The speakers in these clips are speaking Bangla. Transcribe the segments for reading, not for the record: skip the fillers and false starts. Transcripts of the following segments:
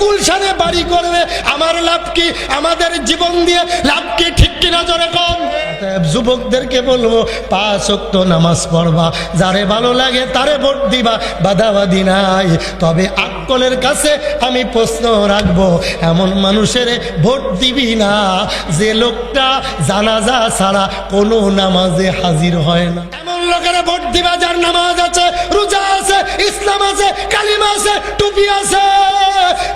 গুলশানে বাড়ি করবে, আমার লাভ কি? আমাদের জীবন দিয়ে লাভ কি? ঠিক কিনা জোরে কম। যুবকদেরকে বলবো 5 ওয়াক্ত নামাজ পড়বা, যারে ভালো লাগে তারে ভোট দিবা, বাধাবাধি নাই। তবে আকলের কাছে আমি প্রশ্ন রাখবো, এমন মানুষের ভোট দিবি না যে লোকটা জানাজা ছাড়া কোনো নামাজে হাজির হয় না। এমন লোকেরা ভোট দিবা যার নামাজ আছে, রোজা আছে, ইসলাম আছে, কালিমা আছে, টুপি আছে।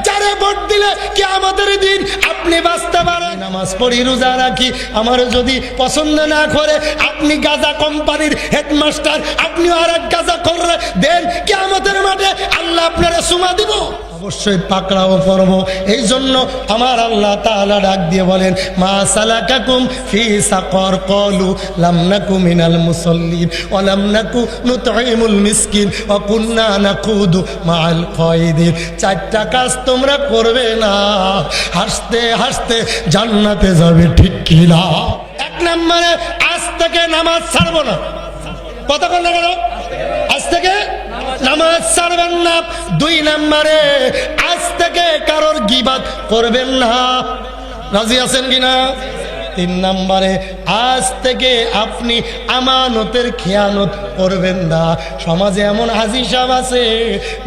যারে ভোট দিলে কিয়ামতের দিন আপনি বাঁচতে পারেন। নামাজ পড়ি, রোজা রাখি, আমার যদি পছন্দ না করে আপনি গাঁজা কোম্পানির হেডমাস্টার, আপনিও আর এক গাঁজা করে দেন, কিয়ামতের মাঠে আল্লাহ আপনারা সুমা দিব, অবশ্যই পাকড়াও করব। এই জন্য আমার আল্লাহ তাআলা ডাক দিয়ে বলেন, মা সালাকাকুম ফি সাকর, ক্বালু লাম নাকু মিনাল মুসাল্লিন ওয়া লাম নাকু নুতঈমুল মিসকিন ওয়া কুননা নাকুদু মাআল কায়দিন। 4টা কাজ তোমরা করবে না, হাসতে হাসতে জান্নাতে যাবে, ঠিক কি না? 1 নম্বরে আজ থেকে নামাজ ছাড়বো না। কতক্ষণ না কেন? আজ থেকে নামাজ ছাড়বেন না। 2 নম্বরে আজ থেকে কারোর গীবাত করবেন না। রাজি আছেন কিনা? 3 নম্বরে আজ থেকে আপনি আমানতের খেয়ানত করবেন না। সমাজে এমন হাজি সাহেব আছে,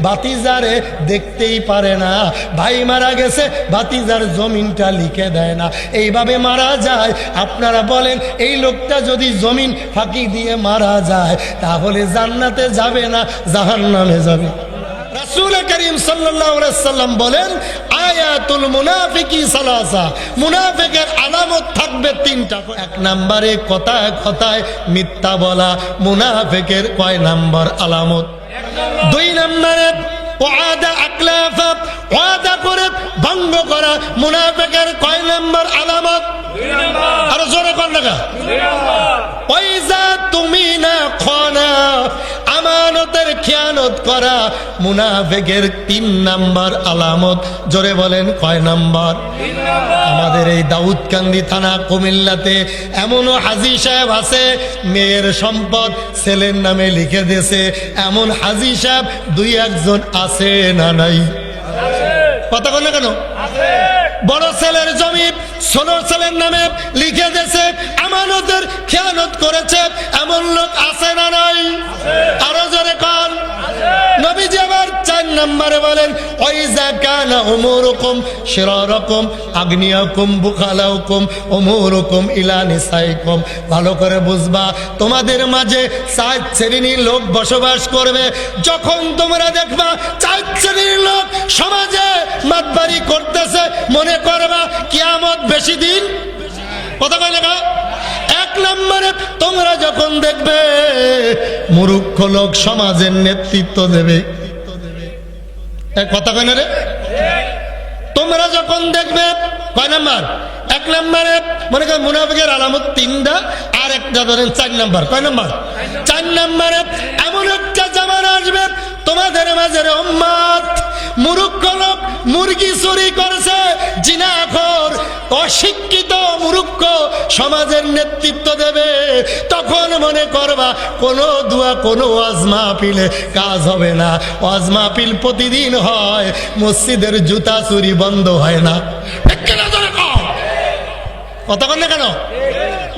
ভাতিজারে দেখতেই পারে না, ভাই মারা গেছে ভাতিজার জমিনটা লিখে দেয় না, এইভাবে মারা যায়। আপনারা বলেন এই লোকটা যদি জমিন ফাঁকি দিয়ে মারা যায় তাহলে জান্নাতে যাবে না জাহান্নামে যাবে? রাসূল করিম সাল্লাল্লাহু আলাইহি সাল্লাম বলেন, আয়াতুল মুনাফিকি সালাসা, মুনাফিকের আলামত থাকবে 3টা। 1 নম্বরে কথায় কথায় মিথ্যা বলা, মুনাফিকের কয় নাম্বার আলামত? 2 নম্বরে ওয়াদা আকলাফা, ওয়াদা করে ভঙ্গ করা, মুনাফিকের কয় নাম্বার আলামত? 2 নাম্বার। আরো জোরে কোন লাগা? 2 নাম্বার। ওয়াইজা তুমিনা খানা, আমানতের খেয়ানত করা, মুনাফিকের 3 নাম্বার আলামত। জোরে বলেন কয় নাম্বার? 3 নাম্বার। আমাদের এই দাউদকান্দি থানা কুমিল্লাতে এমনও হাজি সাহেব আছে, মেয়ের সম্পদ ছেলের নামে লিখে দিয়েছে। এমন হাজি সাহেব 2-1 জন আছে না নাই? কথা বল না কেন? বড় ছেলের জমি ছোট ছেলের নামে লিখে দিয়েছে, আমানতের খেয়ানত করেছে, এমন লোক আছে না নাই? আরো জোরে কান। নবীজি আবার 4 নম্বরে বলেন, ওয়াইজা কানা উমুরুকুম শিরারাকুম আগনিয়াকুম বুখালাউকুম উমুরুকুম ইলা নিসাইকুম। ভালো করে বুঝবা, তোমাদের মাঝে 4 শ্রেণীর লোক বসবাস করবে। যখন তোমরা দেখবা 4 শ্রেণীর লোক সমাজে মাতবাড়ি করতেছে, মনে করবা কিয়ামত বেশি দিন। কথা কয় না? 1 নম্বরে তোমরা যখন দেখবে মূর্খ লোক সমাজের নেতৃত্ব দেবে, কথা কয় না রে? তোমরা যখন দেখবে, কয় নাম্বার? 1 নম্বরে মনে করেন মুনাফিকের আলামত 3টা, আর একটা ধরেন 4 নাম্বার। কয় নাম্বার? 4 নম্বরে এমন একটা জামানা আসবে তোমাদের মাঝে উম্মত মূর্খ লোক মুরগি চুরি করেছে, জিনাখোর অশিক্ষিত মূর্খ সমাজের নেতৃত্ব দেবে। তখন মনে করবা কোনো দোয়া কোনো ওয়াজ মাহফিলে কাজ হবে না। ওয়াজ মাহফিল প্রতিদিন হয়, মসজিদের জুতা চুরি বন্ধ হয় না। কথা বল না কেন?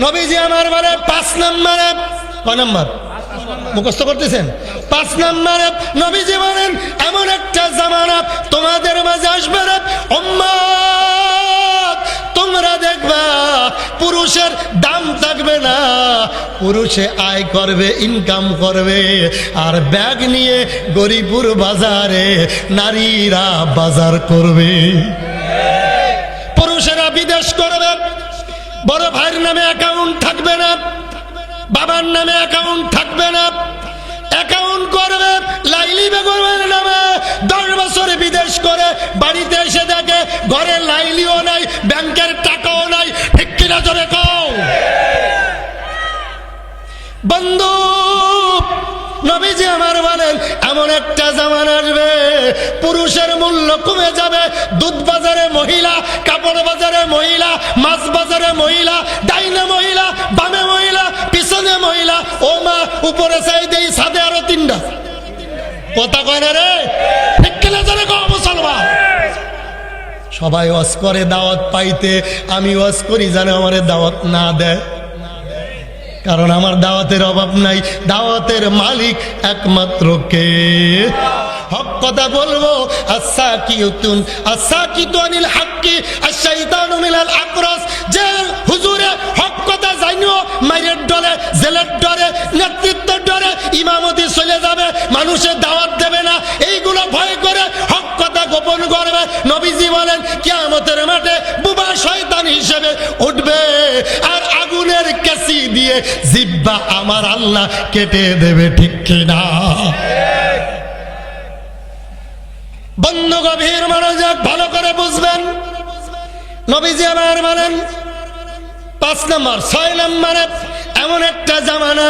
নবীজি আমার বলে 5 নম্বরে, কয় নম্বর মুখস্থ করতেছেন? 5 নম্বরে নবীজি বলেন, এমন একটা জামানা তোমাদের মাঝে আসবে রে উম্মত, তোমরা দেখবা পুরুষের দাম থাকবে না, পুরুষে আয় করবে, ইনকাম করবে, আর ব্যাগ নিয়ে গরিপুর বাজারে নারীরা বাজার করবে। পুরুষেরা বিদেশ করবে, বড় ভাইয়ের নামে অ্যাকাউন্ট থাকবে না, বাবার নামে অ্যাকাউন্ট থাকবে না, অ্যাকাউন্ট করবে লাইলি বেগমের নামে। 10 বছর বিদেশ করে বাড়িতে এসে দেখে ঘরে লাইলিও নাই, ব্যাংকের টাকাও নাই। ঠিক কিনা জোরে কও? বন্ধু, নবীজি আমার বলেন, এমন একটা জামানা আসবে পুরুষের মূল্য কমে যাবে। দুধ বাজারে মহিলা, কাপড় বাজারে মহিলা, মাছ বাজারে মহিলা, ডাইনে মহিলা, বামে মহিলা, পিছনে মহিলা। ও মা, উপরে চাই দেই ছাদে আরো 3টা। কথা কয় না রে? ঠিক কিনা জোরে কও মুসলমান? সবাই ওয়াজ করে দাওয়াত পাইতে, আমি ওয়াজ করি যেন আমার দাওয়াত না দেয়, কারণ আমার দাওয়াতের অভাব নাই। দাওয়াতের মালিক একমাত্র কে? হক কথা বলবো। আসাকিতুন আসাকিতু আনিল হাক্কি আশ-শাইতানু মিনাল আকরাস। যে হুজুরে হক কথা জানিও মাইরের ডরে, জেলের ডরে, নেতৃত্বের ডরে ইমামতি চলে যাবে, মানুষের দাওয়াত দেবে না, এইগুলো ভয় করে হক কথা গোপন করবে। নবীজি বলেন কিয়ামতের মাঠে বুবা শয়তান হিসেবে উঠবে, আর আগুনের কেসি দিয়ে জিহ্বা আমার আল্লাহ কেটে দেবে, ঠিক কিনা? বন্ধু গভীর মনোযোগ ভালো করে বুঝবেন। নবীজি আমার বলেন 5 নম্বর 6 নম্বরে এমন একটা জামানা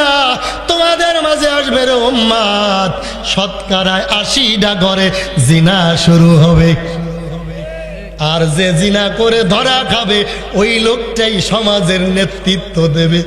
তোমাদের মাঝে আসবে রে উম্মত, শতকরায় 80টা ঘরে জিনা শুরু হবে, আর যে জিনা করে ধরা খাবে ওই লোকটাই সমাজের নেতৃত্ব দেবে।